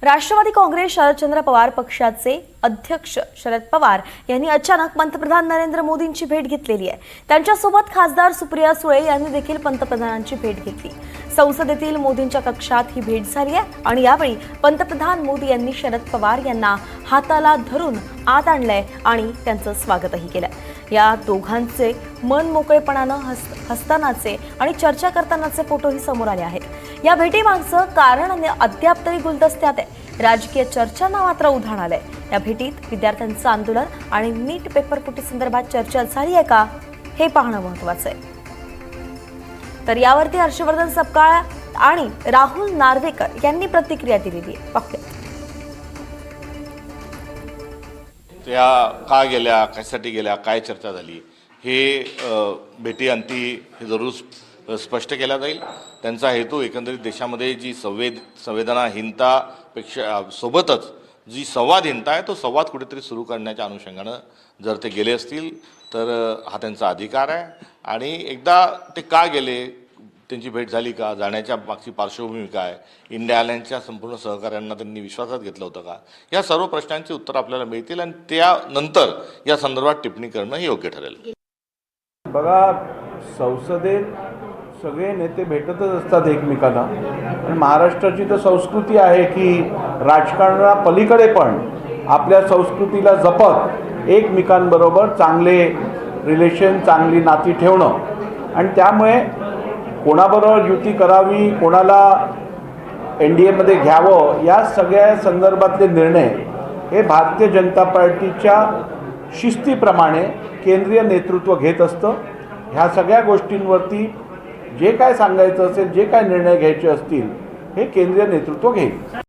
राष्ट्रवादी काँग्रेस शरदचंद्र पवार पक्षाचे अध्यक्ष शरद पवार यांनी अचानक पंतप्रधान नरेंद्र मोदींची भेट घेतलेली आहे। त्यांच्यासोबत खासदार सुप्रिया सुळे यांनी देखील पंतप्रधानांची भेट घेतली। संसदेतील मोदींच्या कक्षात ही भेट झाली आहे आणि यावेळी पंतप्रधान मोदी यांनी शरद पवार यांना हाताला धरून आत आणलंय आणि त्यांचं स्वागतही केलंय। या दोघांचे मन मोकळेपणानं हसतानाचे आणि चर्चा करतानाचे फोटोही समोर आले आहेत। या भेटीमागचं कारण अद्याप तरी गुलदस्त्यात आहे। राजकीय चर्चांना मात्र उधाण आलंय। या भेटीत विद्यार्थ्यांचं आंदोलन आणि नीट पेपर फुटी संदर्भात चर्चा झाली आहे का हे पाहणं महत्त्वाचं आहे। तर यावरती हर्षवर्धन सपकाळ आणि राहुल नार्वेकर यांनी प्रतिक्रिया दिलेली आहे। पाहूया। त्या का गेल्या, कशासाठी गेल्या, काय चर्चा झाली हे भेटी अंती हे जरूर स्पष्ट केला जाईल। त्यांचा हेतू एकंदरीत देशामध्ये जी संवेदनाहीनतापेक्षा सोबतच जी संवादहीनता आहे तो संवाद कुठेतरी सुरू करण्याच्या अनुषंगानं जर ते गेले असतील तर हा त्यांचा अधिकार आहे। आणि एकदा ते का गेले, त्यांची भेट झाली का, जाण्याच्या मागची पार्श्वभूमी काय, इंडिया आयलँडच्या संपूर्ण सहकाऱ्यांना त्यांनी विश्वासात घेतलं होतं का, या सर्व प्रश्नांची उत्तर आपल्याला मिळतील आणि त्यानंतर या संदर्भात टिप्पणी करणं हे योग्य ठरेल। बघा, संसदेत सगळे नेते भेटतच असतात एकमेकांना आणि महाराष्ट्राची तर संस्कृती आहे की राजकारणाला पलीकडे पण आपल्या संस्कृतीला जपत एकमेकांबरोबर चांगले रिलेशन, चांगली नाती ठेवणं आणि त्यामुळे कोणाबरोबर युती करावी, कोणाला NDAमध्ये घ्यावं, या सगळ्या संदर्भातले निर्णय हे भारतीय जनता पार्टीच्या शिस्तीप्रमाणे केंद्रीय नेतृत्व घेत असतं। ह्या सगळ्या गोष्टींवरती जे काय सांगायचं असेल, जे काय निर्णय घ्यायचे असतील हे केंद्रीय नेतृत्व घेईल।